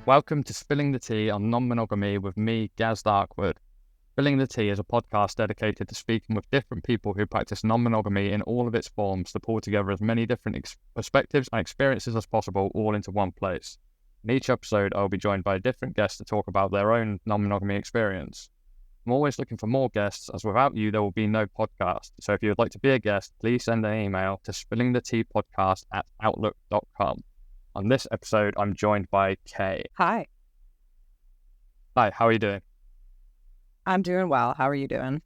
Welcome to Spilling the Tea on Non-monogamy with me, Gaz Darkwood. Spilling the Tea is a podcast dedicated to speaking with different people who practice non-monogamy in all of its forms to pull together as many different perspectives and experiences as possible all into one place. In each episode, I'll be joined by a different guest to talk about their own non-monogamy experience. I'm always looking for more guests, as without you, there will be no podcast. So if you would like to be a guest, please send an email to spillingtheteapodcast@outlook.com. On this episode, I'm joined by Kay. Hi. Hi, how are you doing? I'm doing well. How are you doing?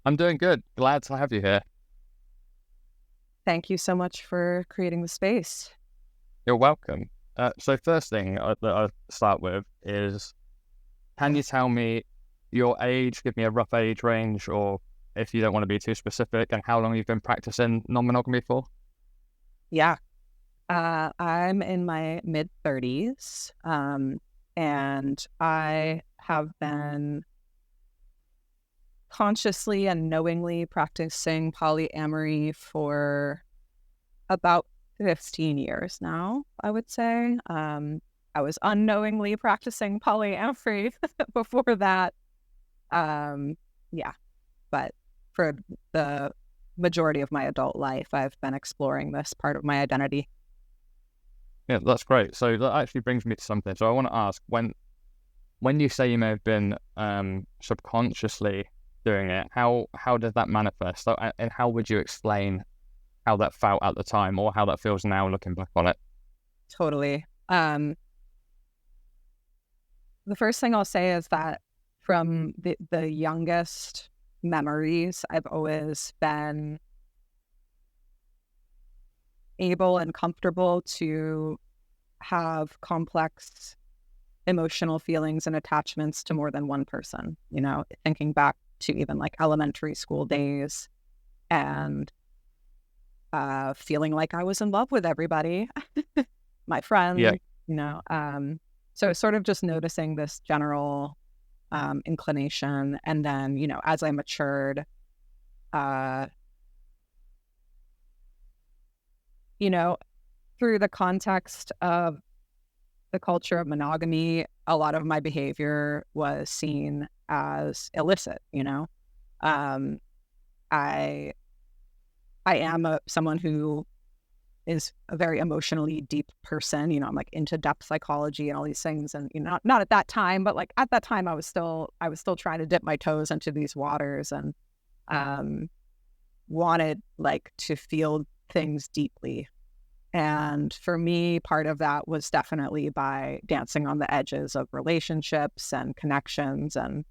I'm doing good. Glad to have you here. Thank you so much for creating the space. You're welcome. So first thing that I'll start with is, can you tell me your age, give me a rough age range, or if you don't want to be too specific, and how long you've been practicing non-monogamy for? Yeah. I'm in my mid-30s, and I have been consciously and knowingly practicing polyamory for about 15 years now, I would say. I was unknowingly practicing polyamory before that. But for the majority of my adult life, I've been exploring this part of my identity. Yeah, that's great. So that actually brings me to something. So I want to ask, when you say you may have been subconsciously doing it, how does that manifest? So, and how would you explain how that felt at the time, or how that feels now looking back on it? Totally. The first thing I'll say is that from the youngest memories, I've always been able and comfortable to have complex emotional feelings and attachments to more than one person, thinking back to even like elementary school days and feeling like I was in love with everybody, my friends, Yeah. So sort of just noticing this general inclination. And then, as I matured, through the context of the culture of monogamy, a lot of my behavior was seen as illicit. I am someone who is a very emotionally deep person. I'm like into depth psychology and all these things. And not at that time, but like at that time, I was still trying to dip my toes into these waters and wanted like to feel things deeply. And for me, part of that was definitely by dancing on the edges of relationships and connections and,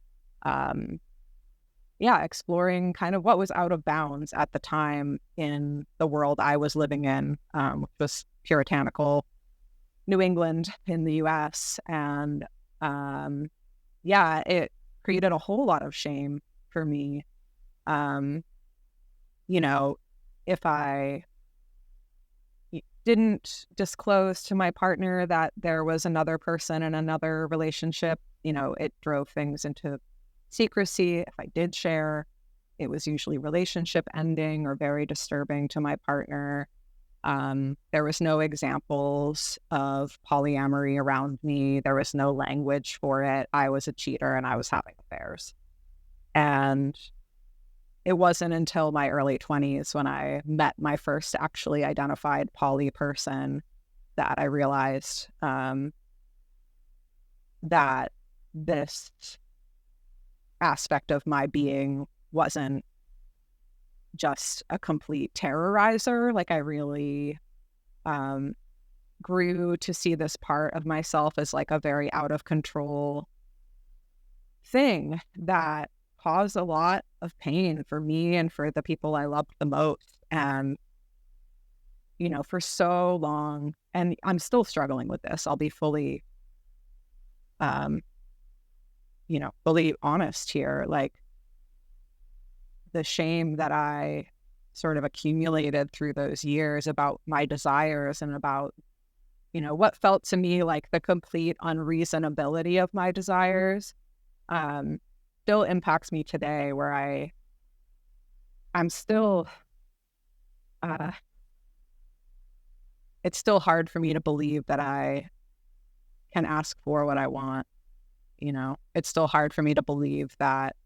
exploring kind of what was out of bounds at the time in the world I was living in, which was puritanical New England in the U.S. And, it created a whole lot of shame for me. If I didn't disclose to my partner that there was another person in another relationship, it drove things into secrecy. If I did share, it was usually relationship ending or very disturbing to my partner. There was no examples of polyamory around me. There was no language for it. I was a cheater and I was having affairs. And it wasn't until my early 20s when I met my first actually identified poly person that I realized that this aspect of my being wasn't just a complete terrorizer. Like I really grew to see this part of myself as like a very out of control thing that caused a lot of pain for me and for the people I loved the most. And, for so long, and I'm still struggling with this, I'll be fully, fully honest here. Like the shame that I sort of accumulated through those years about my desires and about, what felt to me like the complete unreasonability of my desires, still impacts me today, where I'm still it's still hard for me to believe that I can ask for what I want. It's still hard for me to believe that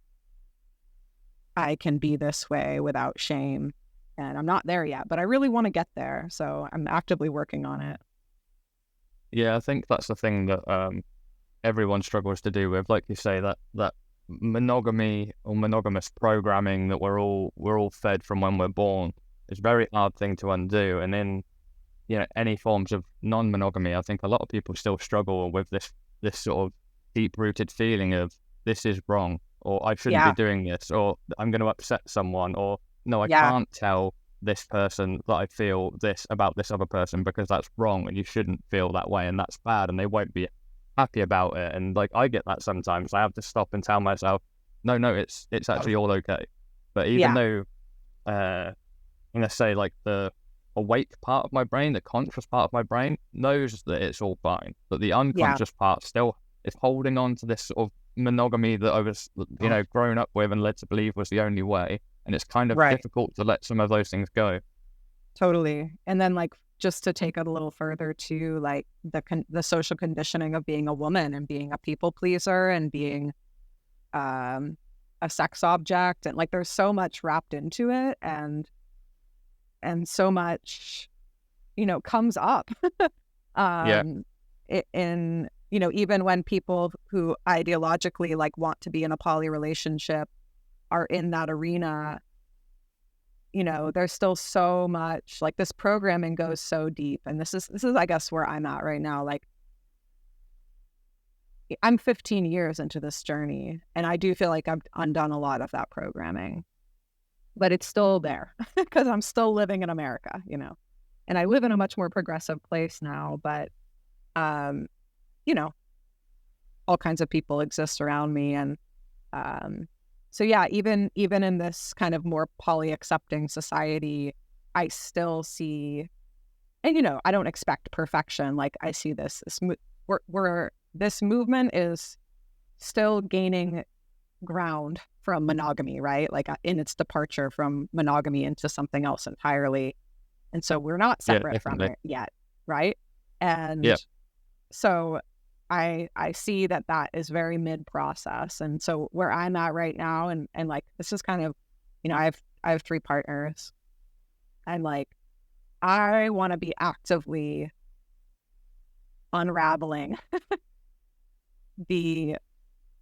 I can be this way without shame. And I'm not there yet, but I really want to get there. So I'm actively working on it. Yeah, I think that's the thing that everyone struggles to do with, like you say, that monogamy or monogamous programming that we're all fed from when we're born is a very hard thing to undo. And in any forms of non-monogamy, I think a lot of people still struggle with this sort of deep-rooted feeling of this is wrong, or I shouldn't be doing this, or I'm going to upset someone, or no, I can't tell this person that I feel this about this other person because that's wrong and you shouldn't feel that way and that's bad and they won't be happy about it. And like, I get that sometimes. I have to stop and tell myself, no, it's actually all okay. But even though, I'm going to say, like, the awake part of my brain, the conscious part of my brain knows that it's all fine, but the unconscious part still is holding on to this sort of monogamy that I was, grown up with and led to believe was the only way. And it's kind of difficult to let some of those things go. Totally. And then, like, just to take it a little further to, like, the social conditioning of being a woman and being a people pleaser and being a sex object. And, like, there's so much wrapped into it and so much, comes up. Even when people who ideologically, like, want to be in a poly relationship are in that arena, there's still so much, like, this programming goes so deep. And this is I guess where I'm at right now. Like, I'm 15 years into this journey and I do feel like I've undone a lot of that programming, but it's still there because I'm still living in America, and I live in a much more progressive place now, but all kinds of people exist around me. And so yeah, even in this kind of more poly accepting society, I still see, and I don't expect perfection. Like, I see this movement is still gaining ground from monogamy, right? Like, in its departure from monogamy into something else entirely. And so we're not separate from it yet, right? And so I see that is very mid-process. And so where I'm at right now, and like, this is kind of, I have 3 partners. And, like, I want to be actively unraveling the,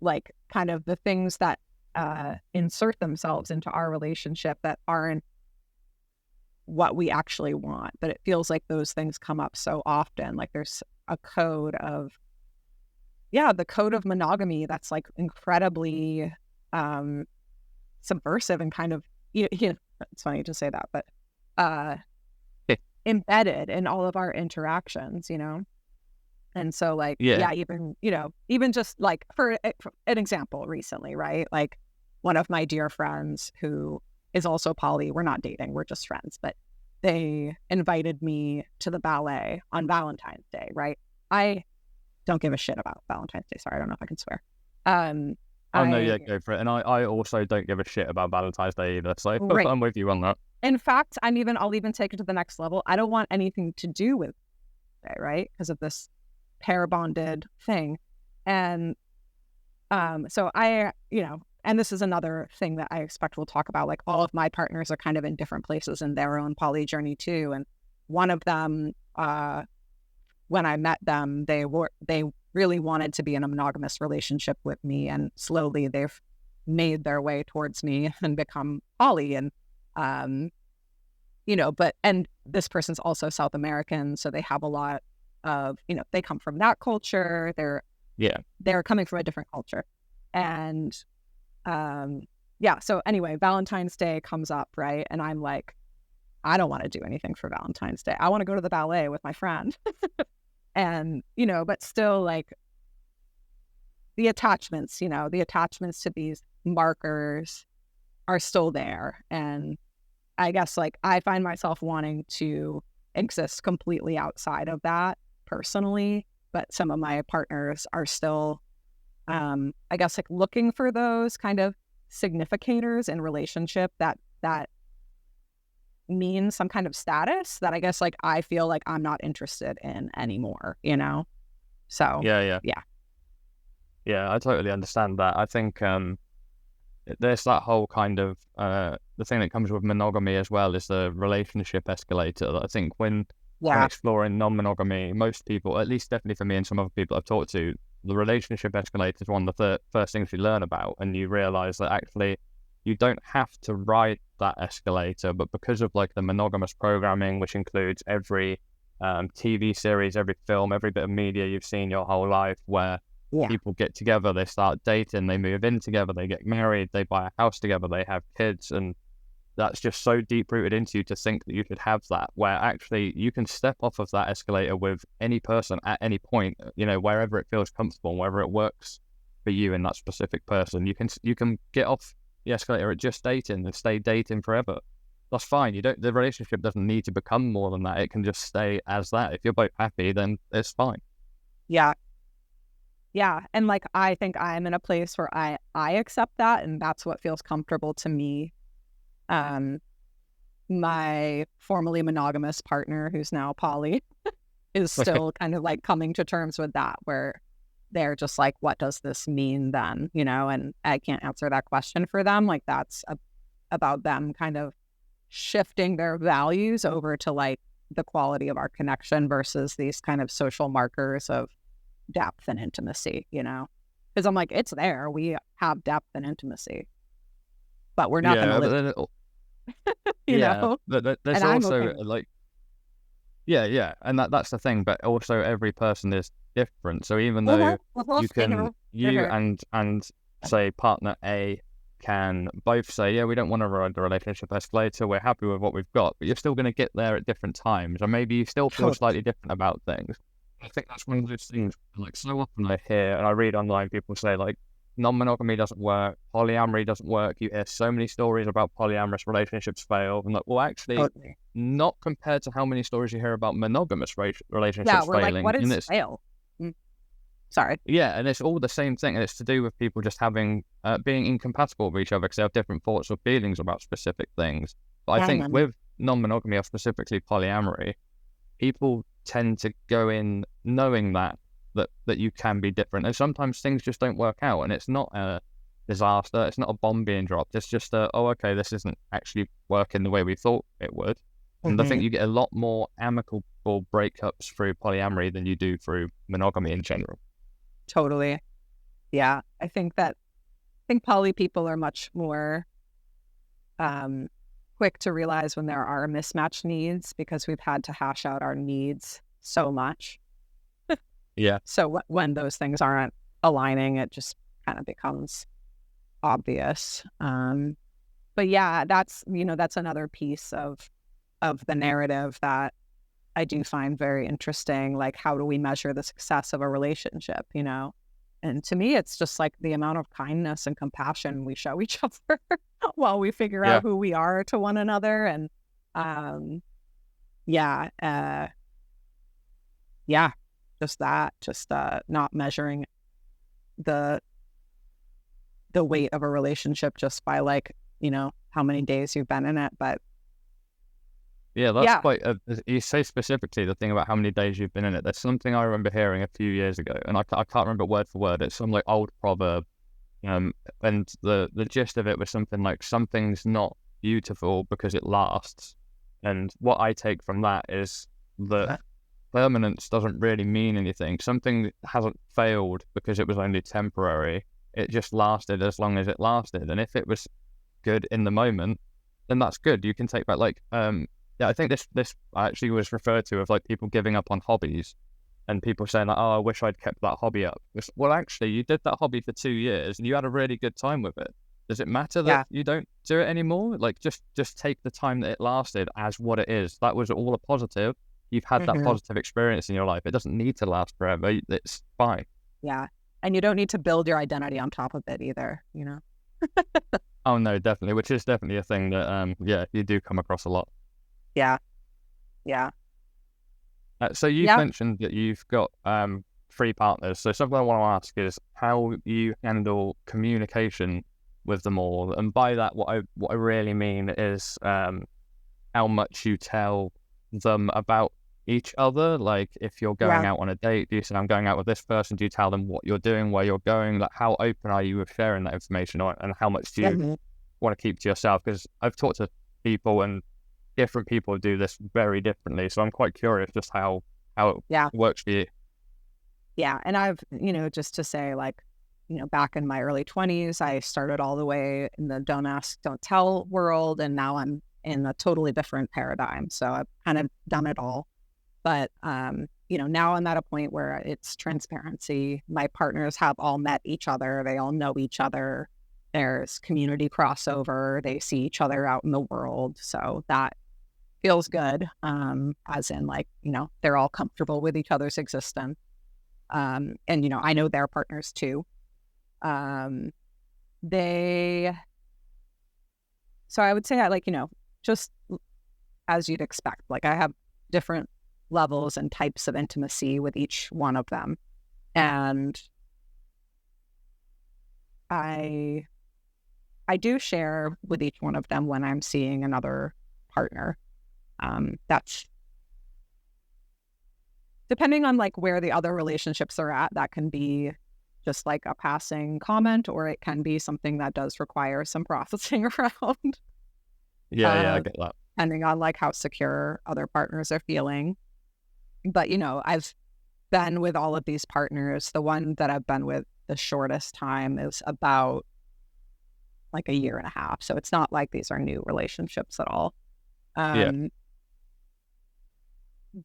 like, kind of the things that insert themselves into our relationship that aren't what we actually want. But it feels like those things come up so often. Like, there's a code of, the code of monogamy that's, like, incredibly subversive and kind of, it's funny to say that, but embedded in all of our interactions, And so, like, even just, like, for an example recently, right? Like, one of my dear friends who is also poly, we're not dating, we're just friends, but they invited me to the ballet on Valentine's Day, right? I don't give a shit about Valentine's Day. Sorry, I don't know if I can swear. Go for it. And I also don't give a shit about Valentine's Day either. So I'm with you on that. In fact, I'll even take it to the next level. I don't want anything to do with it, right? Because of this pair bonded thing. And so and this is another thing that I expect we'll talk about. Like, all of my partners are kind of in different places in their own poly journey too. And one of them, when I met them, they really wanted to be in a monogamous relationship with me, and slowly they've made their way towards me and become poly. And and this person's also South American, so they have a lot of, they come from that culture. They're coming from a different culture. And so anyway, Valentine's Day comes up, right? And I'm like, I don't want to do anything for Valentine's Day. I want to go to the ballet with my friend. And, but still, like, the attachments to these markers are still there. And I guess, like, I find myself wanting to exist completely outside of that personally, but some of my partners are still, I guess, like, looking for those kind of significators in relationship that mean some kind of status that I guess, like, I feel like I'm not interested in anymore, So Yeah. yeah. Yeah, I totally understand that. I think there's that whole kind of the thing that comes with monogamy as well is the relationship escalator. I think when I'm Yeah. exploring non-monogamy, most people, at least definitely for me and some other people I've talked to, the relationship escalator is one of the first things you learn about, and you realize that actually you don't have to ride that escalator, but because of like the monogamous programming, which includes every TV series, every film, every bit of media you've seen your whole life, where Yeah. people get together, they start dating, they move in together, they get married, they buy a house together, they have kids, and that's just so deep rooted into you to think that you could have that, where actually you can step off of that escalator with any person at any point, wherever it feels comfortable, wherever it works for you and that specific person. You can get off the escalator at just dating and stay dating forever. That's fine. The relationship doesn't need to become more than that. It can just stay as that. If you're both happy, then it's fine. Yeah. Yeah. And like, I think I'm in a place where I accept that, and that's what feels comfortable to me. My formerly monogamous partner, who's now poly, is still kind of like coming to terms with that, where they're just like, what does this mean then? And I can't answer that question for them. Like, that's about them kind of shifting their values over to like the quality of our connection versus these kind of social markers of depth and intimacy, because I'm like, it's there. We have depth and intimacy, but we're not going to live, but there's and I'm also okay. like, and that's the thing. But also, every person is different. So even though you and say partner A can both say, yeah, we don't want to ride the relationship escalator, we're happy with what we've got, but you're still going to get there at different times, or maybe you still feel slightly different about things. I think that's one of those things, like, so often I hear and I read online people say like non-monogamy doesn't work, polyamory doesn't work. You hear so many stories about polyamorous relationships fail, and like, well, actually, not compared to how many stories you hear about monogamous relationships we're failing. like, what and is fail? Sorry. Yeah, and it's all the same thing, and it's to do with people just having being incompatible with each other because they have different thoughts or feelings about specific things. But I think with non-monogamy, or specifically polyamory, people tend to go in knowing that you can be different, and sometimes things just don't work out, and it's not a disaster, it's not a bomb being dropped, it's just okay, this isn't actually working the way we thought it would. And I think you get a lot more amicable breakups through polyamory than you do through monogamy in general. Totally. Yeah. I think poly people are much more quick to realize when there are mismatched needs, because we've had to hash out our needs so much. Yeah. So when those things aren't aligning, it just kind of becomes obvious. But yeah, that's another piece of the narrative that I do find very interesting. Like, how do we measure the success of a relationship, And to me, it's just like the amount of kindness and compassion we show each other while we figure out who we are to one another. And just not measuring the weight of a relationship just by like, how many days you've been in it. But that's quite you say specifically the thing about how many days you've been in it. There's something I remember hearing a few years ago, and I can't remember word for word. It's some like old proverb, and the gist of it was something like, something's not beautiful because it lasts. And what I take from that is that permanence doesn't really mean anything. Something hasn't failed because it was only temporary. It just lasted as long as it lasted, and if it was good in the moment, then that's good. You can take back like I think this actually was referred to as like people giving up on hobbies, and people saying like, oh, I wish I'd kept that hobby up. Well, actually, you did that hobby for 2 years and you had a really good time with it. Does it matter that you don't do it anymore? Like, just take the time that it lasted as what it is. That was all a positive. You've had that positive experience in your life. It doesn't need to last forever. It's fine. Yeah. And you don't need to build your identity on top of it either, Oh, no, definitely. Which is definitely a thing that, you do come across a lot. Yeah. So you've mentioned that you've got 3 partners. So something I want to ask is how you handle communication with them all. And by that, what I really mean is how much you tell them about each other? Like, if you're going out on a date, do you say, I'm going out with this person? Do you tell them what you're doing, where you're going? Like, how open are you with sharing that information, and how much do you want to keep to yourself? Because I've talked to people, and different people do this very differently. So I'm quite curious just how it works for you. Yeah. And I've, just to say, like, back in my early 20s, I started all the way in the don't ask, don't tell world. And now I'm in a totally different paradigm. So I've kind of done it all. But, now I'm at a point where it's transparency. My partners have all met each other. They all know each other. There's community crossover. They see each other out in the world. So that feels good. As in, like, they're all comfortable with each other's existence. And, I know their partners too. So I would say, just as you'd expect, like, I have different levels and types of intimacy with each one of them. And I do share with each one of them when I'm seeing another partner. That's depending on, like, where the other relationships are at. That can be just like a passing comment, or it can be something that does require some processing around. Yeah, I get that. Depending on, like, how secure other partners are feeling. But, I've been with all of these partners. The one that I've been with the shortest time is about like a year and a half. So it's not like these are new relationships at all. So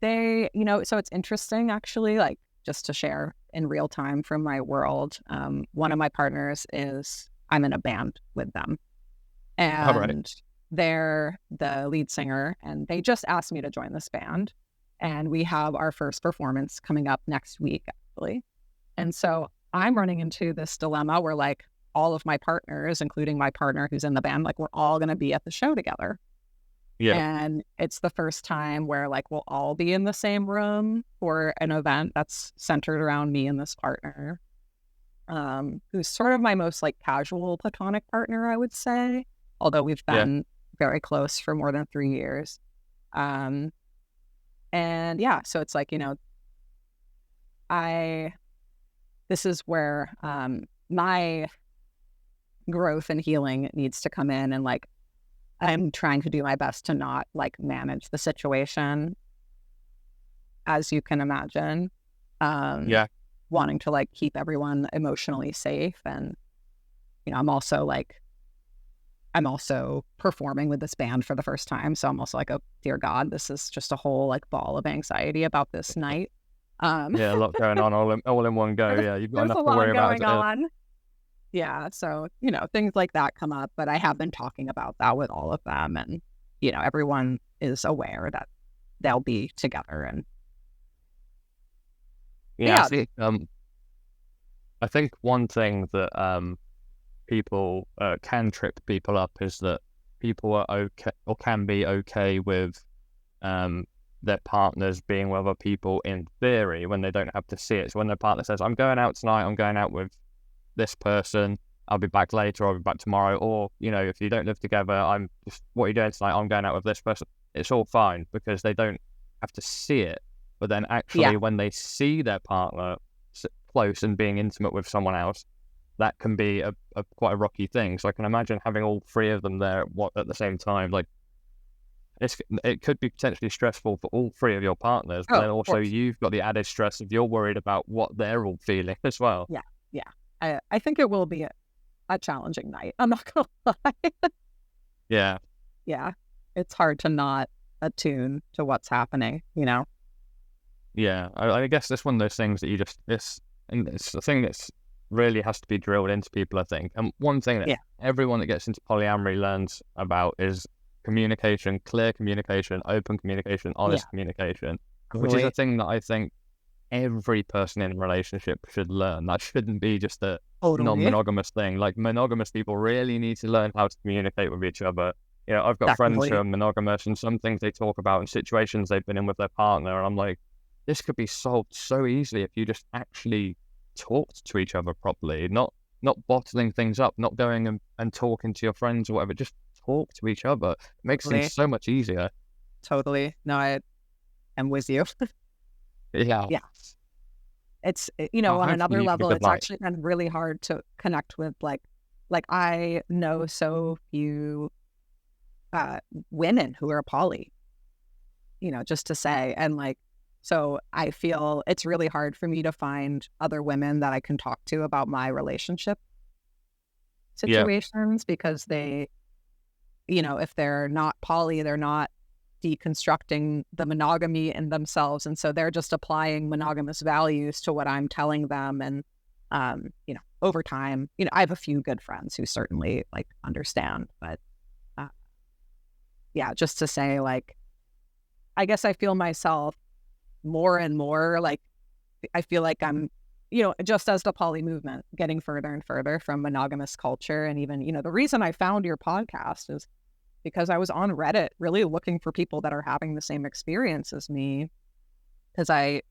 it's interesting, actually, like, just to share in real time from my world. One of my partners I'm in a band with them, and they're the lead singer, and they just asked me to join this band. And we have our first performance coming up next week, actually. And so I'm running into this dilemma where, like, all of my partners, including my partner who's in the band, like, we're all going to be at the show together. Yeah. And it's the first time where, like, we'll all be in the same room for an event that's centered around me and this partner, who's sort of my most, like, casual platonic partner, I would say, although we've been very close for more than 3 years. And so it's like, this is where my growth and healing needs to come in. And, like, I'm trying to do my best to not, like, manage the situation, as you can imagine. Wanting to, like, keep everyone emotionally safe. And, I'm also performing with this band for the first time. So I'm also like, oh, dear God, this is just a whole, like, ball of anxiety about this night. A lot going on all in one go. Yeah, you've got enough to worry about. Going on. Yeah, so, things like that come up, but I have been talking about that with all of them, and, everyone is aware that they'll be together. And I think one thing that people can trip people up is that people are okay or can be okay with their partners being with other people in theory when they don't have to see it. So when their partner says, I'm going out tonight, I'm going out with this person, I'll be back later, I'll be back tomorrow, or, if you don't live together, what are you doing tonight? I'm going out with this person. It's all fine because they don't have to see it. But then actually when they see their partner close and being intimate with someone else, that can be a quite a rocky thing. So I can imagine having all three of them there at the same time. Like, it could be potentially stressful for all three of your partners, but then also you've got the added stress of you're worried about what they're all feeling as well. Yeah. I think it will be a challenging night. I'm not gonna lie. Yeah. It's hard to not attune to what's happening, Yeah, I guess it's one of those things that it's a thing that's really has to be drilled into people, I think. And one thing that everyone that gets into polyamory learns about is communication, clear communication, open communication, honest communication, which is a thing that I think every person in a relationship should learn. That shouldn't be just a non-monogamous thing. Like, monogamous people really need to learn how to communicate with each other. I've got friends who are monogamous, and some things they talk about in situations they've been in with their partner, and I'm like, this could be solved so easily if you just actually talked to each other properly, not bottling things up, not going and talking to your friends or whatever, just talk to each other. It makes things so much easier. Totally. No, am with you. Yeah. Yeah. It's, Well, on hopefully another you have a level, good it's night. actually kind of really hard to connect with, like I know so few women who are poly, just to say. And like, so I feel it's really hard for me to find other women that I can talk to about my relationship Yeah. situations because they, if they're not poly, they're not deconstructing the monogamy in themselves. And so they're just applying monogamous values to what I'm telling them. And, over time, I have a few good friends who certainly like understand, but yeah, just to say, like, I guess I feel myself more and more like I feel like I'm, just as the poly movement getting further and further from monogamous culture. And even, the reason I found your podcast is because I was on Reddit really looking for people that are having the same experience as me. Because I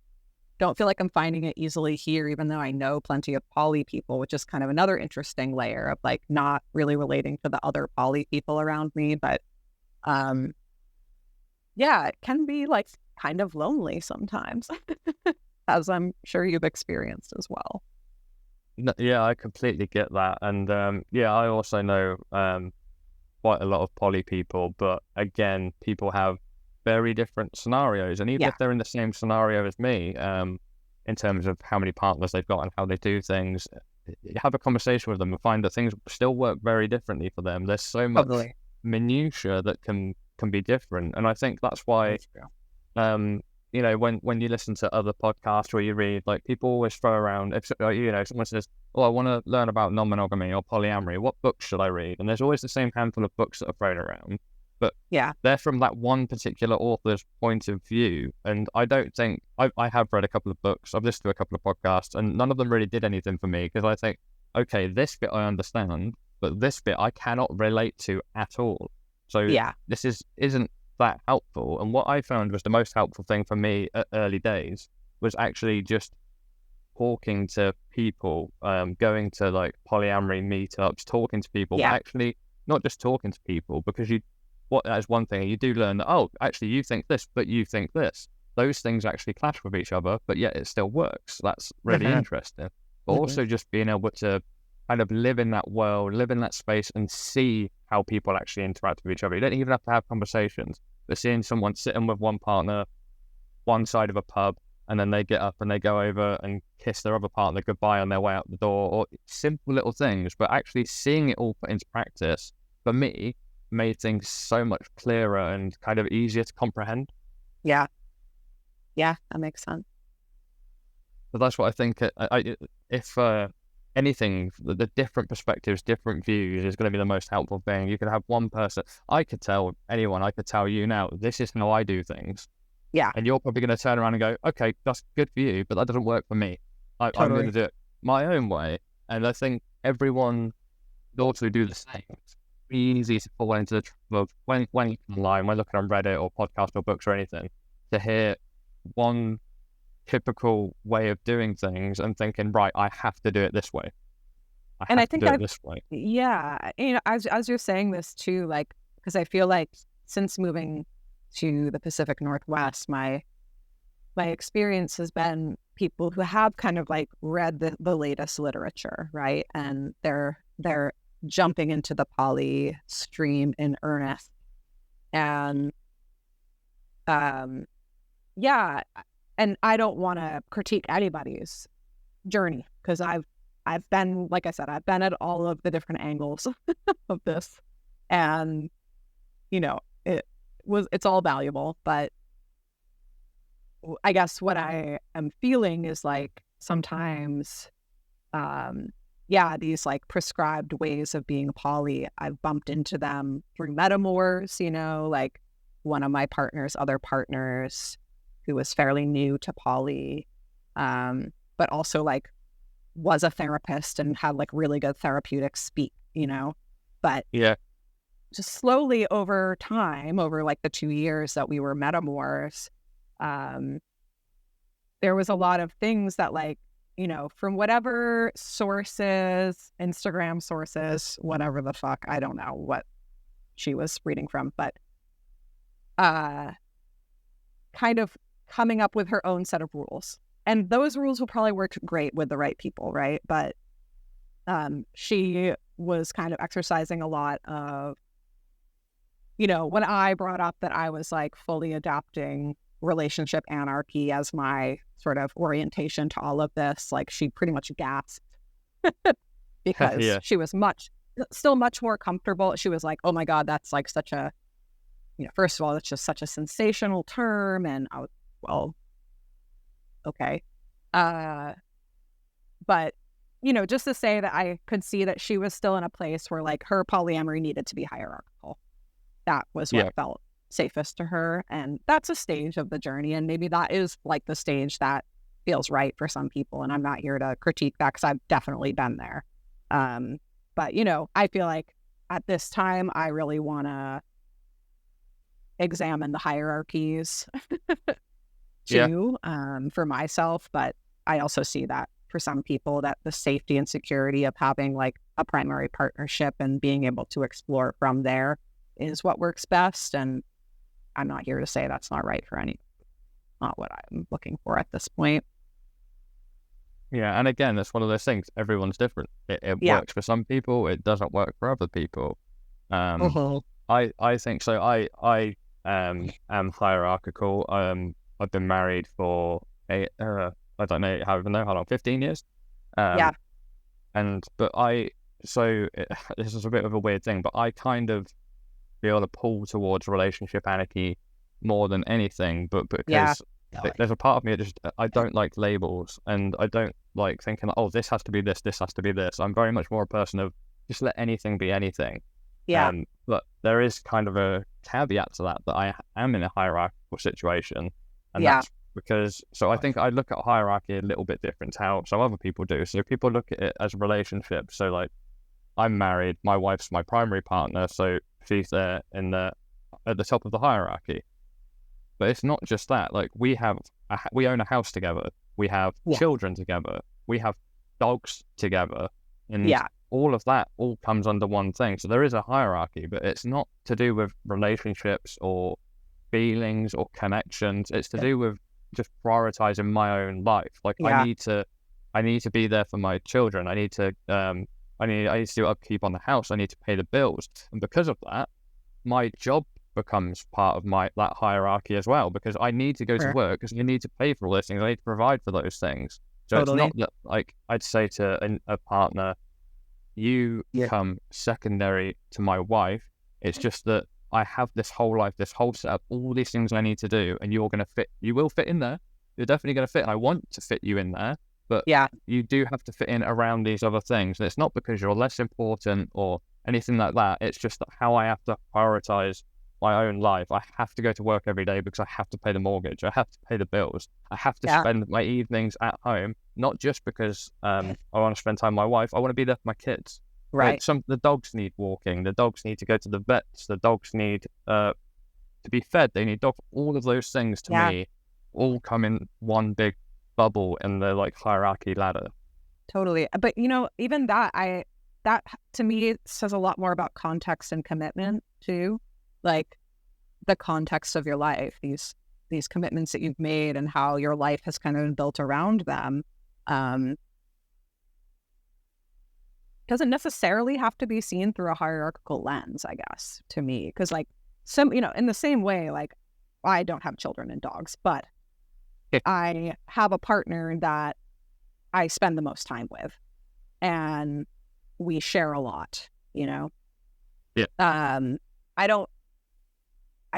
don't feel like I'm finding it easily here, even though I know plenty of poly people, which is kind of another interesting layer of like not really relating to the other poly people around me. But um, yeah, it can be like kind of lonely sometimes, as I'm sure you've experienced as well. Yeah, I completely get that. And yeah, I also know quite a lot of poly people, but again, people have very different scenarios. And even Yeah, if they're in the same scenario as me, in terms of how many partners they've got and how they do things, have a conversation with them and find that things still work very differently for them. There's so much totally. minutiae that can be different. And I think that's why That's true. when you listen to other podcasts or you read, like people always throw around, if someone says, "Oh, I want to learn about non-monogamy or polyamory. What books should I read?" And there's always the same handful of books that are thrown around, but Yeah, they're from that one particular author's point of view. And I don't think I have read a couple of books, I've listened to a couple of podcasts, and none of them really did anything for me because I think, okay, this bit I understand, but this bit I cannot relate to at all. So yeah, this isn't that helpful. And what I found was the most helpful thing for me at early days was actually just talking to people, going to like polyamory meetups, talking to people, but yeah, actually not just talking to people, because that is one thing. You do learn that, oh, actually you think this, but you think this. Those things actually clash with each other, but yet it still works. That's really hmm interesting. But also just being able to kind of live in that world, live in that space and see how people actually interact with each other. You don't even have to have conversations, but seeing someone sitting with one partner, one side of a pub, and then they get up and they go over and kiss their other partner goodbye on their way out the door, or simple little things, but actually seeing it all put into practice, for me, made things so much clearer and kind of easier to comprehend. yeah, yeah. That makes sense. But that's what I think. If anything, the different perspectives, different views is going to be the most helpful thing. You could have one person. I could tell anyone. I could tell you now. This is how I do things, Yeah, and you're probably going to turn around and go, "Okay, that's good for you, but that doesn't work for me. I'm going to totally. do it my own way." And I think everyone would also do the same. It's easy to fall into the trap of when online, when looking on Reddit or podcast or books or anything, to hear one typical way of doing things and thinking, right, I have to do it this way. I And I have to think do it this way. yeah, as you're saying this too, like, because I feel like since moving to the Pacific Northwest, my experience has been people who have kind of like read the latest literature, right? And they're jumping into the poly stream in earnest. And um yeah, and I don't want to critique anybody's journey because I've been, like I said, I've been at all of the different angles of this. And, it's all valuable, but I guess what I am feeling is like sometimes, um, yeah, these like prescribed ways of being poly, I've bumped into them through metamors, like one of my partner's other partners who was fairly new to poly, but also like was a therapist and had like really good therapeutic speak, but Yeah, just slowly over time, over like the 2 years that we were metamors, um, there was a lot of things that like, from whatever sources, Instagram sources, whatever the fuck, I don't know what she was reading from, but uh kind of coming up with her own set of rules. And those rules will probably work great with the right people, right? But she was kind of exercising a lot of, when I brought up that I was like fully adapting relationship anarchy as my sort of orientation to all of this, like she pretty much gasped because she was still much more comfortable. She was like, oh my God, that's like such a, first of all, it's just such a sensational term. And I was, well, okay. But, just to say that I could see that she was still in a place where like her polyamory needed to be hierarchical. That was what felt safest to her. And that's a stage of the journey. And maybe that is like the stage that feels right for some people. And I'm not here to critique that because I've definitely been there. But, I feel like at this time, I really want to examine the hierarchies too, for myself. But I also see that for some people that the safety and security of having like a primary partnership and being able to explore from there is what works best. And I'm not here to say that's not right for any, not what I'm looking for at this point. Yeah, and again, that's one of those things. Everyone's different. It works for some people. It doesn't work for other people. I think so. I am hierarchical. I've been married for I don't know how long, 15 years. But this is a bit of a weird thing, but I kind of feel a pull towards relationship anarchy more than anything, but because there's a part of me that I don't like labels, and I don't like thinking, oh, this has to be this has to be this. I'm very much more a person of just let anything be anything. But there is kind of a caveat to that I am in a hierarchical situation, and that's because, I think I look at hierarchy a little bit different to how some other people do. So people look at it as a relationship. So like, I'm married, my wife's my primary partner, so she's there at the top of the hierarchy. But it's not just that. Like we own a house together, we have children together, we have dogs together, and all of that all comes under one thing. So there is a hierarchy, but it's not to do with relationships or feelings or connections. It's to do with just prioritizing my own life. Like I need to be there for my children. I need to do upkeep on the house. I need to pay the bills, and because of that, my job becomes part of that hierarchy as well, because I need to go to work because I need to pay for all those things. I need to provide for those things. So it's not that, like, I'd say to a partner, you come secondary to my wife. It's just that I have this whole life, this whole setup, all these things I need to do, and you will fit in there. You're definitely going to fit, and I want to fit you in there. But you do have to fit in around these other things. And it's not because you're less important or anything like that. It's just that how I have to prioritize my own life. I have to go to work every day because I have to pay the mortgage. I have to pay the bills. I have to spend my evenings at home, not just because I want to spend time with my wife. I want to be there for my kids. Right. Like the dogs need walking. The dogs need to go to the vets. The dogs need to be fed. They need dog. All of those things to me all come in one big bubble in the like hierarchy ladder. Totally. But even that to me, it says a lot more about context and commitment too. Like the context of your life, these commitments that you've made and how your life has kind of been built around them. Doesn't necessarily have to be seen through a hierarchical lens, I guess, to me. Because like in the same way, like I don't have children and dogs, but I have a partner that I spend the most time with, and we share a lot, I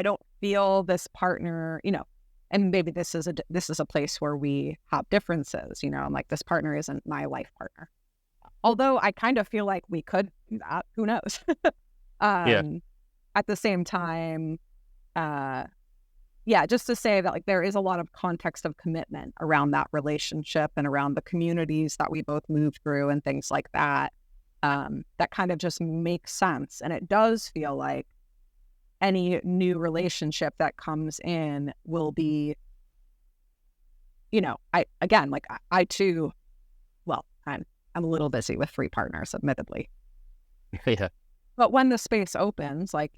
don't feel this partner, and maybe this is a place where we have differences, I'm like, this partner isn't my life partner. Although I kind of feel like we could do that. Who knows? At the same time, just to say that like there is a lot of context of commitment around that relationship and around the communities that we both move through and things like that. That kind of just makes sense. And it does feel like any new relationship that comes in will be, I too, well, I'm a little busy with 3 partners, admittedly. But when the space opens, like,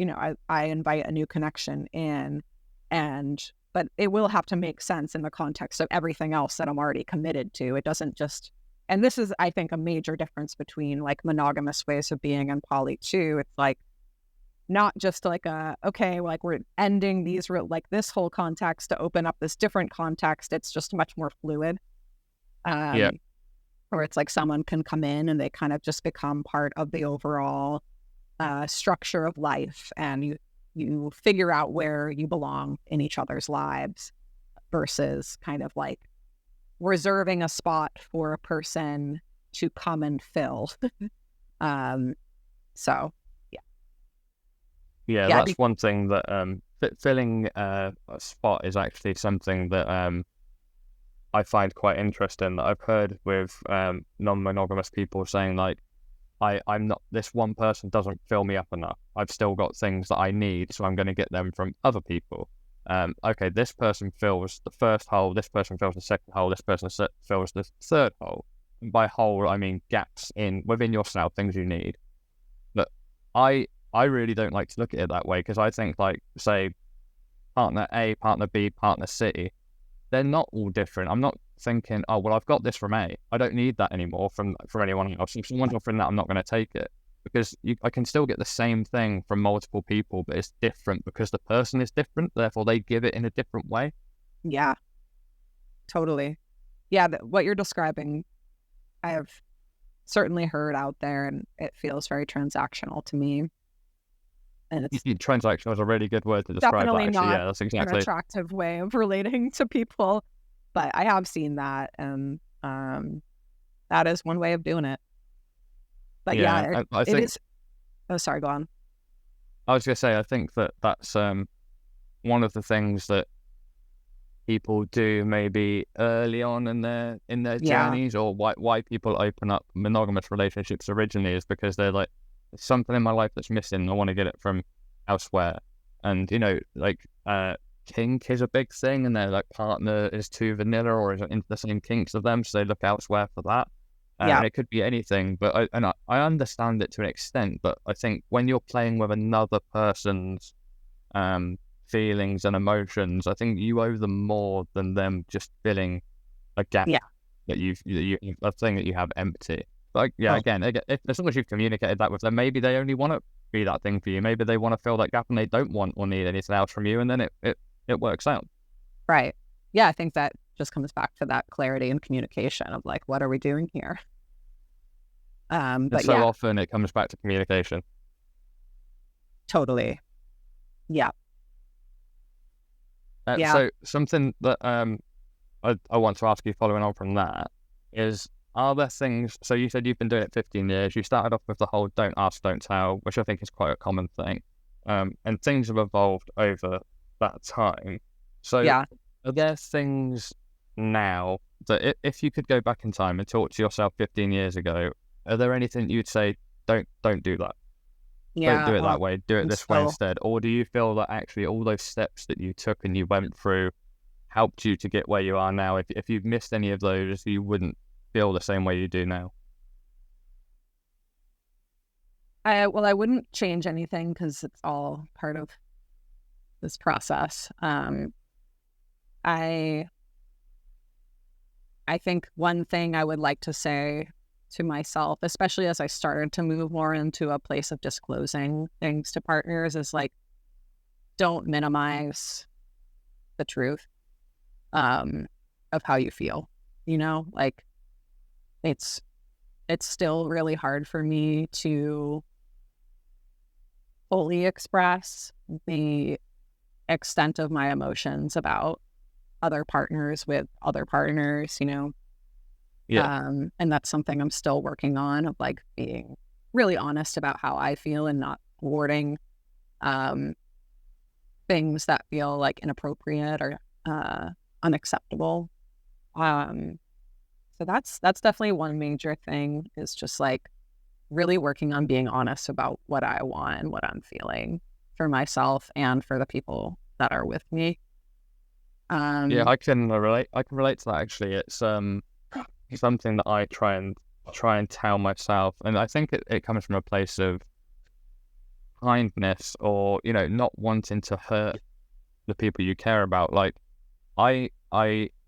I invite a new connection in, and but it will have to make sense in the context of everything else that I'm already committed to. It doesn't just, and this is, I think, a major difference between like monogamous ways of being and poly too. It's like not just like okay, like we're ending these like this whole context to open up this different context. It's just much more fluid. Yeah. Or it's like someone can come in and they kind of just become part of the overall structure of life, and you figure out where you belong in each other's lives, versus kind of like reserving a spot for a person to come and fill. So Yeah, that's one thing that filling a spot is actually something that I find quite interesting, that I've heard with non-monogamous people saying like, I'm not, this one person doesn't fill me up enough. I've still got things that I need, so I'm going to get them from other people. Okay, this person fills the first hole, this person fills the second hole, this person fills the third hole. And by hole, I mean gaps within yourself, things you need. But I really don't like to look at it that way, because I think like, say, partner A, partner B, partner C, they're not all different. I'm not thinking, oh, well, I've got this from A, I don't need that anymore from anyone else. If someone's offering that, I'm not going to take it, because I can still get the same thing from multiple people, but it's different because the person is different. Therefore, they give it in a different way. Yeah, totally. Yeah, what you're describing, I have certainly heard out there, and it feels very transactional to me. And it's transactional is a really good word to describe definitely that, actually. not Yeah, that's exactly an attractive way of relating to people, but I have seen that, and that is one way of doing it. But yeah, I think, it is. Oh, sorry, go on. I was going to say, I think that's one of the things that people do maybe early on in their journeys, or why people open up monogamous relationships originally, is because they're like, there's something in my life that's missing, I want to get it from elsewhere. And like kink is a big thing, and their like partner is too vanilla or is into the same kinks of them, so they look elsewhere for that. And it could be anything, but I understand it to an extent, but I think when you're playing with another person's feelings and emotions, I think you owe them more than them just filling a gap that you a thing that you have empty. But again, as long as you've communicated that with them, maybe they only want to be that thing for you. Maybe they want to fill that gap and they don't want or need anything else from you, and then it works out. Right. Yeah, I think that just comes back to that clarity and communication of like, what are we doing here? But so often it comes back to communication. Totally. Yeah. So something that I want to ask you, following on from that, is, are there things, so you said you've been doing it 15 years, you started off with the whole don't ask, don't tell, which I think is quite a common thing, and things have evolved over that time. So are there things now that if you could go back in time and talk to yourself 15 years ago, are there anything you'd say, don't do that? Don't do it that way, do it this way instead? Or do you feel that actually all those steps that you took and you went through helped you to get where you are now? If you've missed any of those, you wouldn't feel the same way you do now? I wouldn't change anything, because it's all part of this process. I think one thing I would like to say to myself, especially as I started to move more into a place of disclosing things to partners, is like, don't minimize the truth of how you feel. Like, it's still really hard for me to fully express the extent of my emotions about other partners with other partners, and that's something I'm still working on, of like being really honest about how I feel and not thwarting things that feel like inappropriate or unacceptable. So that's definitely one major thing, is just like really working on being honest about what I want and what I'm feeling for myself and for the people that are with me. I can relate to that, actually. It's something that I try and tell myself, and I think it comes from a place of kindness, or not wanting to hurt the people you care about. Like, I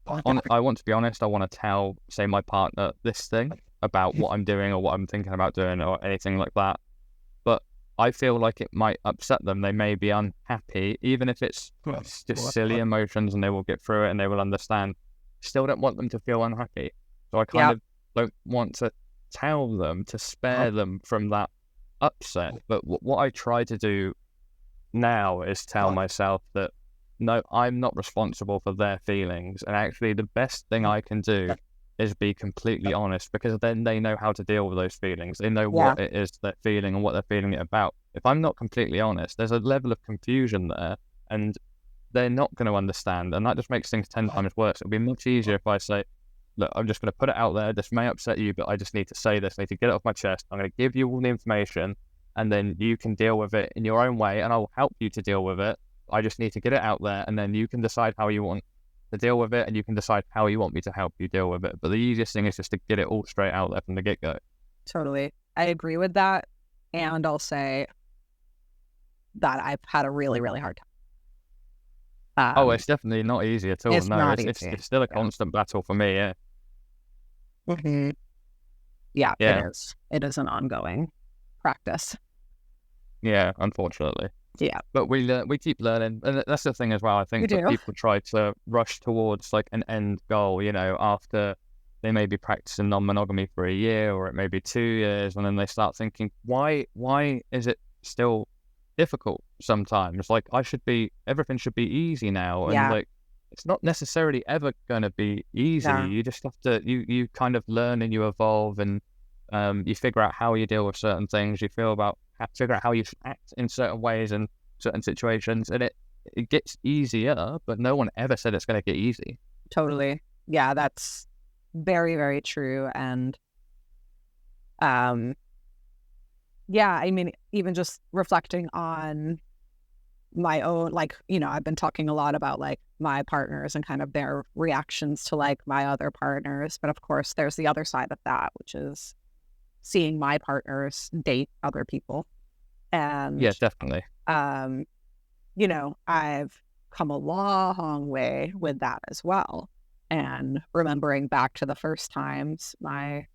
want to be honest. I want to tell, say, my partner this thing about what I'm doing or what I'm thinking about doing or anything like that. But I feel like it might upset them. They may be unhappy, even if it's just silly emotions, and they will get through it and they will understand. Still don't want them to feel unhappy. So I kind of don't want to tell them to spare them from that upset. But what I try to do now is tell myself that no, I'm not responsible for their feelings, and actually the best thing I can do is be completely honest, because then they know how to deal with those feelings. They know what it is they're feeling and what they're feeling it about. If I'm not completely honest, there's a level of confusion there, and they're not going to understand, and that just makes things 10 times worse. It'll be much easier if I say, look, I'm just going to put it out there. This may upset you, but I just need to say this. I need to get it off my chest. I'm going to give you all the information, and then you can deal with it in your own way, and I'll help you to deal with it. I just need to get it out there, and then you can decide how you want to deal with it, and you can decide how you want me to help you deal with it. But the easiest thing is just to get it all straight out there from the get-go. Totally. I agree with that. And I'll say that I've had a really, really hard time. It's definitely not easy at all. It's not easy. It's still a constant battle for me, yeah. Mm-hmm. Yeah, it is. It is an ongoing practice. Yeah, unfortunately. Yeah, but we keep learning, and that's the thing as well. I think that people try to rush towards like an end goal, after they may be practicing non-monogamy for a year, or it may be 2 years, and then they start thinking, why is it still difficult sometimes? Like everything should be easy now, and like it's not necessarily ever going to be easy. You just have to you kind of learn and you evolve, and you figure out how you deal with certain things. You figure out how you should act in certain ways and certain situations, and it gets easier, but no one ever said it's going to get easy. Totally. Yeah, that's very, very true. And I mean, even just reflecting on my own, I've been talking a lot about like my partners and kind of their reactions to like my other partners, but of course there's the other side of that, which is seeing my partners date other people. And yeah, definitely. I've come a long way with that as well. And remembering back to the first times I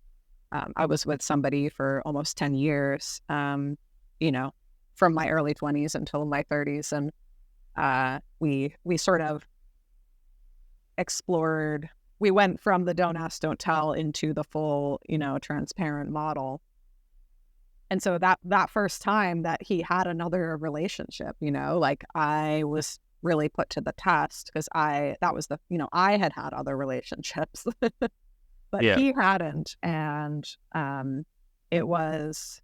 was with somebody for almost 10 years, from my early 20s until my 30s. And we sort of explored, we went from the don't ask, don't tell into the full, transparent model. And so that first time that he had another relationship, I was really put to the test, because I had other relationships, but he hadn't. And it was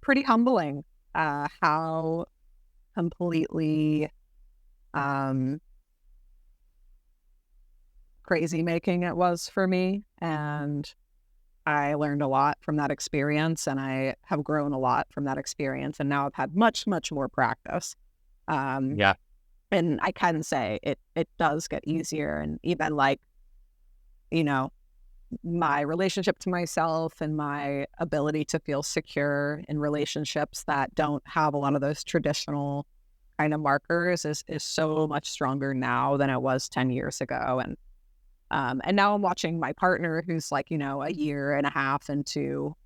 pretty humbling how completely crazy making it was for me. And I learned a lot from that experience, and I have grown a lot from that experience. And now I've had much, much more practice. And I can say it does get easier. And even my relationship to myself and my ability to feel secure in relationships that don't have a lot of those traditional kind of markers is so much stronger now than it was 10 years ago. And now I'm watching my partner, who's a year and a half into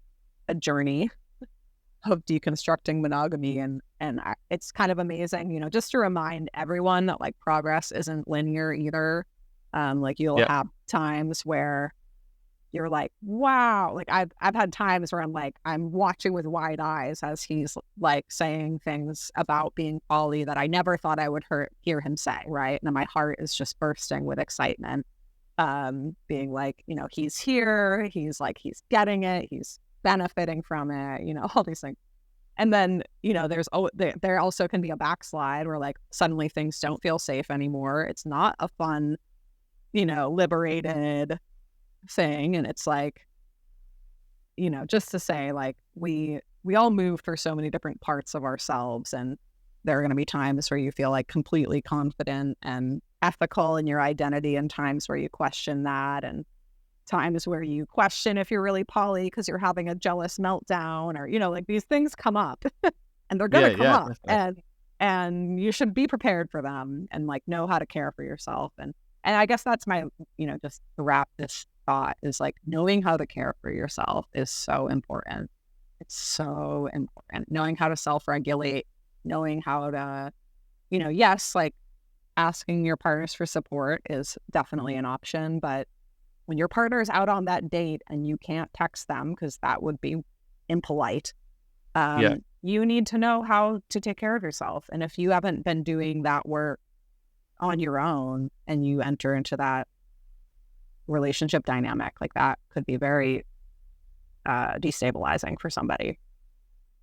a journey of deconstructing monogamy. And it's kind of amazing, just to remind everyone that progress isn't linear either. You'll have times where you're like, wow, I've had times where I'm watching with wide eyes as he's saying things about being poly that I never thought I would hear him say, right? And my heart is just bursting with excitement. Being he's here, he's getting it, he's benefiting from it, all these things. And then, there also can be a backslide where suddenly things don't feel safe anymore. It's not a fun, liberated thing. And it's just to say we all move through so many different parts of ourselves, and there are going to be times where you feel completely confident and ethical in your identity, and times where you question that, and times where you question if you're really poly because you're having a jealous meltdown, or these things come up and they're going to come up. and you should be prepared for them and like know how to care for yourself. And I guess that's my, just to wrap this thought is like knowing how to care for yourself is so important. It's so important. Knowing how to self-regulate, knowing how to, yes, like asking your partners for support is definitely an option. But when your partner is out on that date and you can't text them because that would be impolite, you need to know how to take care of yourself. And if you haven't been doing that work on your own and you enter into that relationship dynamic, like that could be very destabilizing for somebody.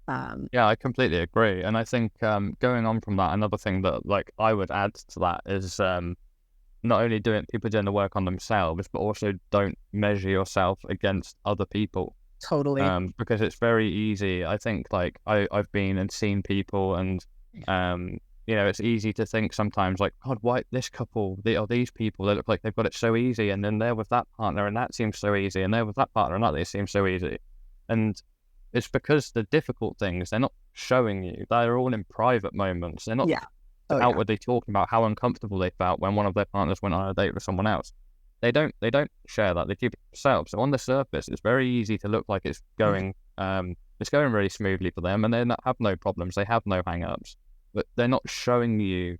Yeah, I completely agree. And I think going on from that, another thing that like I would add to that is not only people doing the work on themselves, but also don't measure yourself against other people. Totally. Because it's very easy. I think like I've been and seen people, and it's easy to think sometimes like, God, why this couple, these people, they look like they've got it so easy, and then they're with that partner and that seems so easy, and they're with that partner and that they seem so easy. And it's because the difficult things, they're not showing you. They're all in private moments. They're not outwardly talking about how uncomfortable they felt when one of their partners went on a date with someone else. They don't share that. They keep it themselves. So on the surface, it's very easy to look like it's going really smoothly for them, and they have no problems. They have no hang-ups, but they're not showing you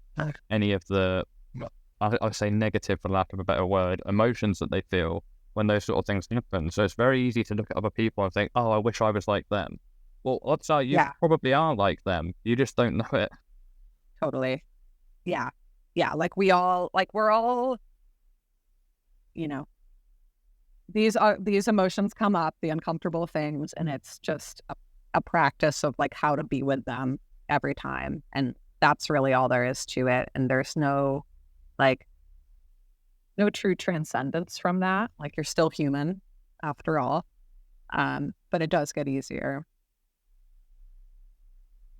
any of the, I say negative for lack of a better word, emotions that they feel when those sort of things happen. So it's very easy to look at other people and think, oh, I wish I was like them. Well, odds are you probably are like them. You just don't know it. Totally. Yeah. Yeah. Like we're all, these emotions come up, the uncomfortable things, and it's just a practice of like how to be with them every time. And that's really all there is to it. And there's no true transcendence from that. Like you're still human after all. But it does get easier.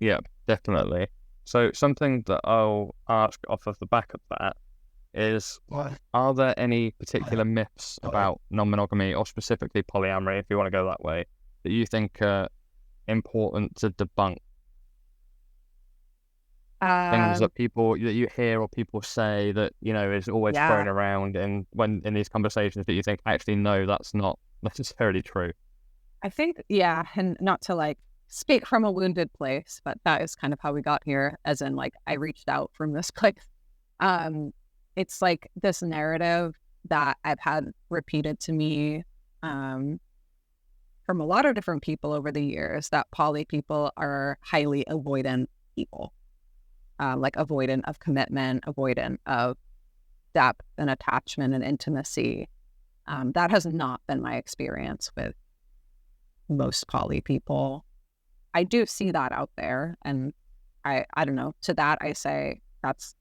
Yeah, definitely. So something that I'll ask off of the back of that is, are there any particular myths about non-monogamy or specifically polyamory, if you want to go that way, that you think are important to debunk? Things that you hear or people say that, is always thrown around in these conversations that you think, actually, no, that's not necessarily true. I think, and not to like speak from a wounded place, but that is kind of how we got here, as in like I reached out from this place. It's like this narrative that I've had repeated to me from a lot of different people over the years, that poly people are highly avoidant people, like avoidant of commitment, avoidant of depth and attachment and intimacy. That has not been my experience with most poly people. I do see that out there, and I don't know. To that, I say that's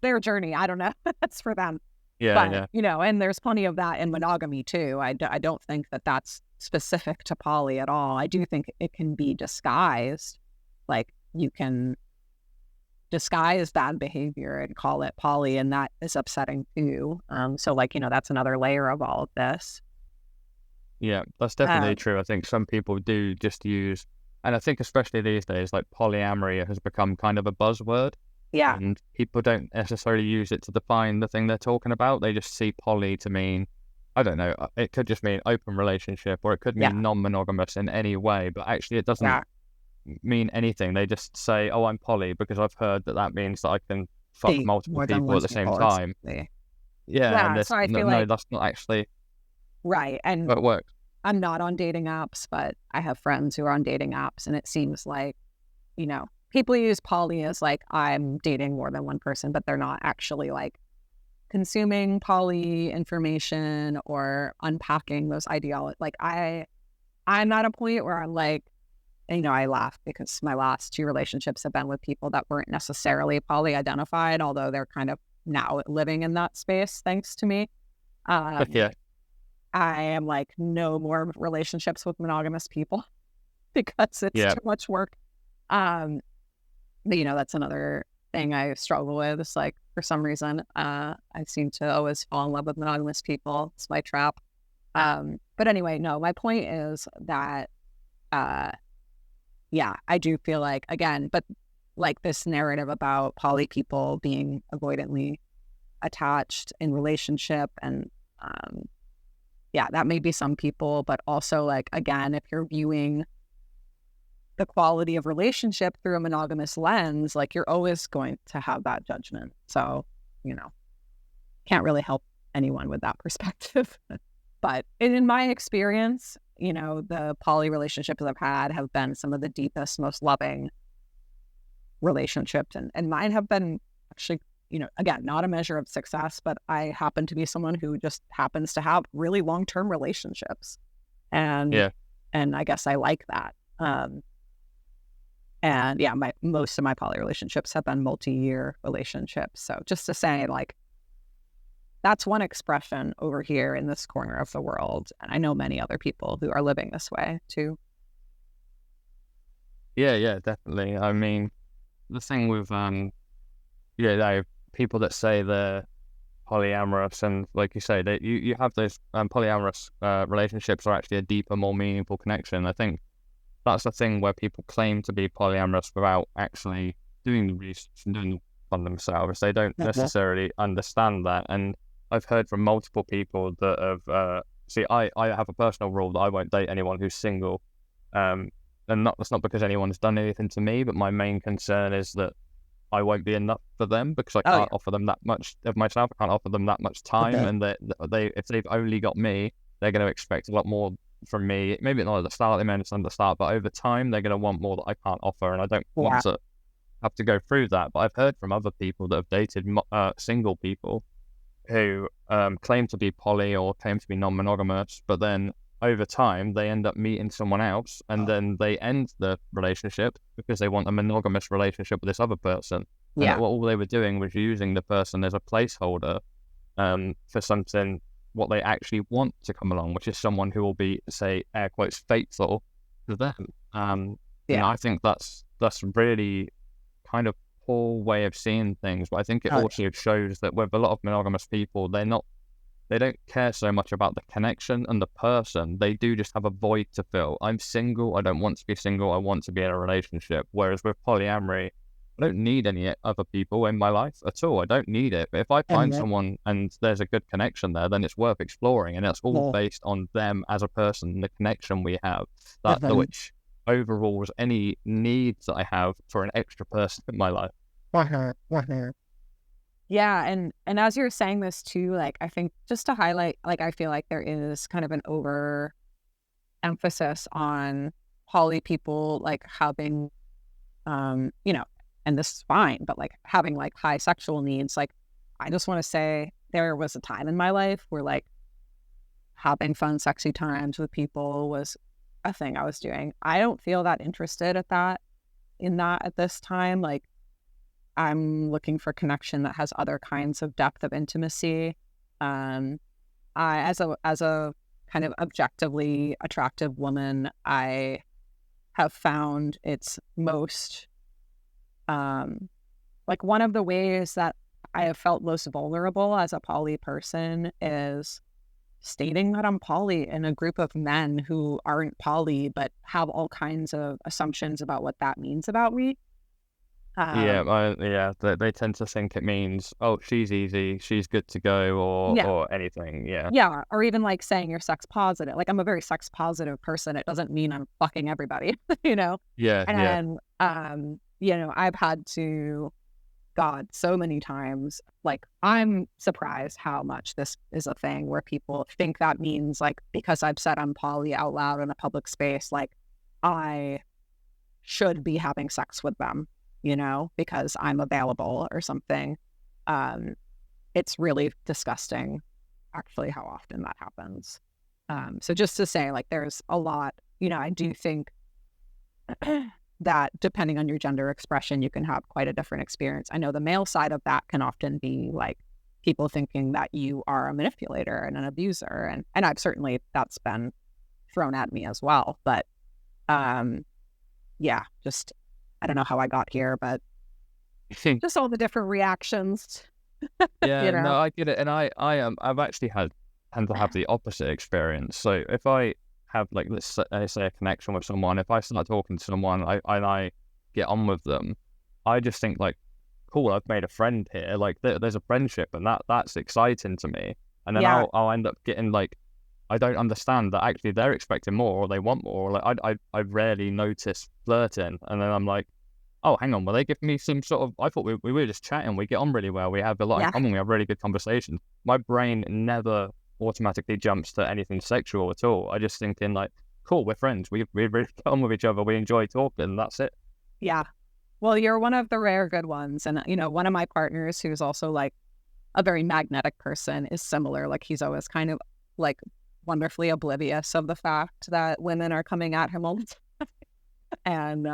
their journey. I don't know. That's for them. Yeah, but, and there's plenty of that in monogamy too. I don't think that that's specific to poly at all. I do think it can be disguised. Like you can disguise bad behavior and call it poly, and that is upsetting too. So like, that's another layer of all of this. Yeah, that's definitely true. I think some people do just use, and I think especially these days, like polyamory has become kind of a buzzword. Yeah. And people don't necessarily use it to define the thing they're talking about. They just see poly to mean, I don't know, it could just mean open relationship, or it could mean non-monogamous in any way, but actually it doesn't mean anything. They just say, oh, I'm poly because I've heard that means that I can fuck multiple people at the same time. Yeah, and so I feel no, that's not actually right. And it works. I'm not on dating apps, but I have friends who are on dating apps, and it seems like, people use poly as like, I'm dating more than one person, but they're not actually like consuming poly information or unpacking those ideologies. Like I'm at a point where I'm like, I laugh because my last 2 relationships have been with people that weren't necessarily poly identified, although they're kind of now living in that space thanks to me. Yeah. I am like, no more relationships with monogamous people because it's too much work. That's another thing I struggle with. It's like, for some reason, I seem to always fall in love with monogamous people. It's my trap. But anyway, no, my point is that, I do feel like, again, but like this narrative about poly people being avoidantly attached in relationship. And yeah, that may be some people, but also like, again, if you're viewing the quality of relationship through a monogamous lens, like you're always going to have that judgment. So, you know, can't really help anyone with that perspective. But in my experience, you know, the poly relationships I've had have been some of the deepest, most loving relationships. And mine have been actually, you know, again, not a measure of success, but I happen to be someone who just happens to have really long-term relationships. And I guess I like that. And yeah, most of my poly relationships have been multi-year relationships. So just to say, like, that's one expression over here in this corner of the world. And I know many other people who are living this way too. Yeah, definitely. I mean, the thing with people that say they're polyamorous, and like you say, that you have those polyamorous relationships are actually a deeper, more meaningful connection. I think that's the thing where people claim to be polyamorous without actually doing the research and doing the on themselves. They don't necessarily understand that. And I've heard from multiple people that have I have a personal rule that I won't date anyone who's single. And that's not because anyone's done anything to me, but my main concern is that I won't be enough for them because I can't offer them that much of myself. I can't offer them that much time, and they if they've only got me, they're going to expect a lot more from me. Maybe not at the start, they may understand at the start, but over time they're going to want more that I can't offer, and I don't want to have to go through that. But I've heard from other people that have dated single people who claim to be poly or claim to be non-monogamous, but then over time they end up meeting someone else, and then they end the relationship because they want a monogamous relationship with this other person. And all they were doing was using the person as a placeholder for something what they actually want to come along, which is someone who will be, say, air quotes, faithful to them. And I think that's really kind of poor way of seeing things. But I think it also shows that with a lot of monogamous people, they don't care so much about the connection and the person. They do just have a void to fill. I'm single. I don't want to be single. I want to be in a relationship. Whereas with polyamory, I don't need any other people in my life at all. I don't need it. But if I find someone and there's a good connection there, then it's worth exploring. And it's all based on them as a person, the connection we have, that which overrules any needs that I have for an extra person in my life. Yeah, and as you're saying this too, like, I think just to highlight, like, I feel like there is kind of an over emphasis on poly people, like, having, you know, and this is fine, but like having like high sexual needs. Like, I just want to say there was a time in my life where like having fun, sexy times with people was a thing I was doing. I don't feel that interested at this time. Like, I'm looking for connection that has other kinds of depth of intimacy. I, as a kind of objectively attractive woman, I have found it's most, like, one of the ways that I have felt most vulnerable as a poly person is stating that I'm poly in a group of men who aren't poly, but have all kinds of assumptions about what that means about me. They tend to think it means, oh, she's easy, she's good to go, or anything. Yeah, or even like saying you're sex positive. Like, I'm a very sex positive person. It doesn't mean I'm fucking everybody, you know. And you know, I've had to, God, so many times, like, I'm surprised how much this is a thing where people think that means, like, because I've said I'm poly out loud in a public space, like, I should be having sex with them, you know, because I'm available or something. It's really disgusting, actually, how often that happens. So just to say, like, there's a lot, you know, I do think that depending on your gender expression, you can have quite a different experience. I know the male side of that can often be like people thinking that you are a manipulator and an abuser. And I've certainly, that's been thrown at me as well. But just, I don't know how I got here, but just all the different reactions. Yeah, you know? no, I get it. And I've actually tend to have the opposite experience. So if I have, like, let's say a connection with someone, if I start talking to someone, I get on with them, I just think like, cool, I've made a friend here. Like there's a friendship, and that's exciting to me. And then Yeah. I'll end up getting like, I don't understand that actually they're expecting more or they want more. Like I rarely notice flirting, and then I'm like, oh, hang on, will they give me some sort of? I thought we were just chatting. We get on really well. We have a lot in Yeah. common. We have really good conversations. My brain never automatically jumps to anything sexual at all. I just think in like, cool, we're friends. We really get on with each other. We enjoy talking. That's it. Yeah. Well, you're one of the rare good ones. And, one of my partners who's also like a very magnetic person is similar. Like he's always kind of like wonderfully oblivious of the fact that women are coming at him all the time. And,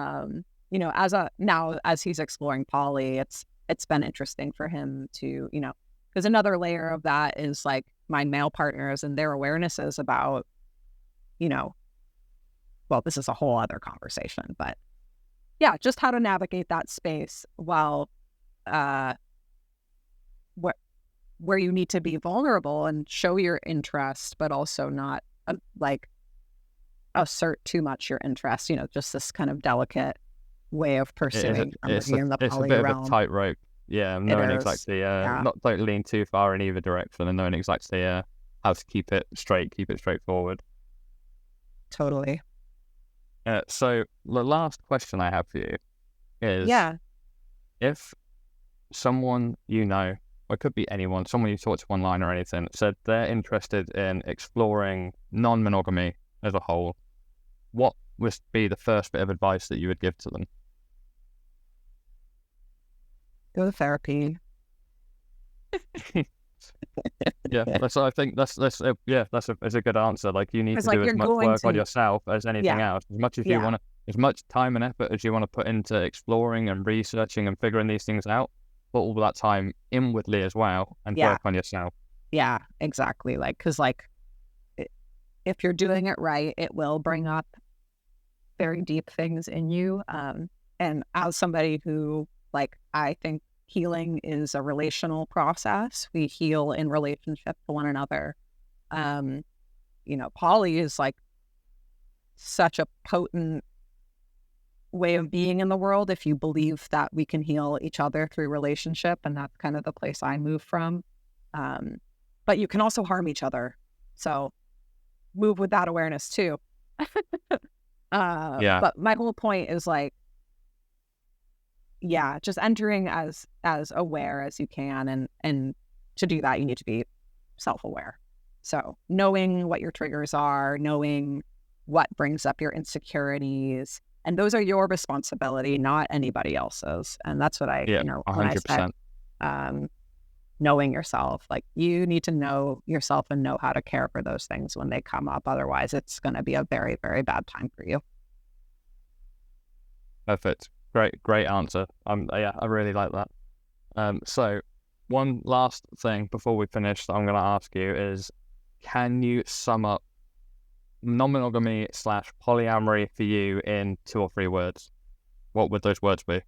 as he's exploring poly, it's been interesting for him to, because another layer of that is like my male partners and their awarenesses about, well, this is a whole other conversation, but yeah, just how to navigate that space while where you need to be vulnerable and show your interest, but also not like assert too much your interest. Just this kind of delicate way of pursuing somebody in the It's a poly bit realm. of a tightrope. Yeah, knowing exactly, not don't lean too far in either direction, and knowing exactly how to keep it straight, keep it straightforward. Totally. So the last question I have for you is, if someone or it could be anyone, someone you talk to online or anything, said they're interested in exploring non-monogamy as a whole, what would be the first bit of advice that you would give to them? Go to therapy. Yeah, I think that's a good answer. Like you need to do as much work on yourself as anything else. As much as you want to, as much time and effort as you want to put into exploring and researching and figuring these things out, put all that time inwardly as well and work on yourself. Yeah, exactly. Like, because like, if you're doing it right, it will bring up very deep things in you. And as somebody who, like, I think healing is a relational process. We heal in relationship to one another. Poly is like such a potent way of being in the world if you believe that we can heal each other through relationship, and that's kind of the place I move from. But you can also harm each other, so move with that awareness too. But my whole point is like, just entering as aware as you can, and to do that you need to be self-aware. So knowing what your triggers are, knowing what brings up your insecurities, and those are your responsibility, not anybody else's. And that's what I, 100%. When I said, knowing yourself, like you need to know yourself and know how to care for those things when they come up. Otherwise, it's going to be a very, very bad time for you. Perfect. Great answer. I really like that. So one last thing before we finish that I'm going to ask you is, can you sum up non-monogamy / polyamory for you in 2 or 3 words? What would those words be?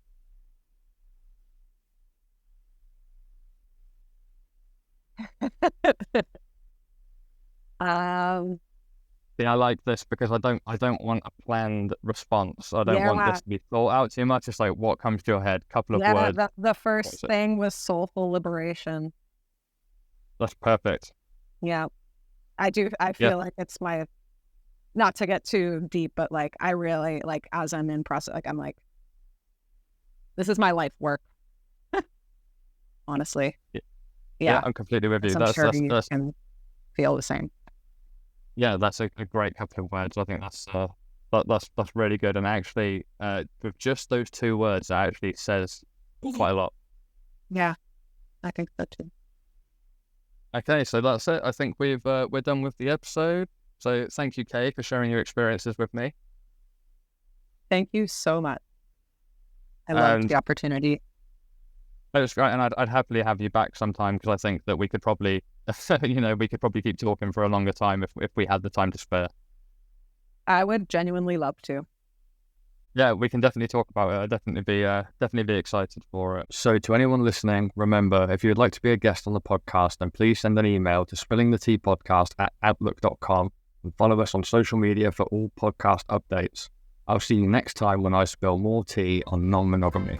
See, I like this because I don't want a planned response. I don't want this to be thought out too much. It's like what comes to your head, couple of words. The first thing was soulful liberation. That's perfect. Yeah, I do. I feel like it's my, not to get too deep, but like I really like, as I'm in process, like I'm like, this is my life work. Honestly. Yeah, I'm completely with you. I'm sure you can feel the same. Yeah, that's a great couple of words. I think that's really good. And actually, with just those 2 words, that actually says quite a lot. Yeah, I think so too. Okay, so that's it. I think we're done with the episode. So thank you, Kay, for sharing your experiences with me. Thank you so much. I loved the opportunity. It was great, and I'd happily have you back sometime, because I think that we could probably, keep talking for a longer time if we had the time to spare. I would genuinely love to. Yeah, we can definitely talk about it. I'd definitely be excited for it. So to anyone listening, remember, if you'd like to be a guest on the podcast, then please send an email to spillingtheteapodcast@outlook.com and follow us on social media for all podcast updates. I'll see you next time when I spill more tea on non-monogamy.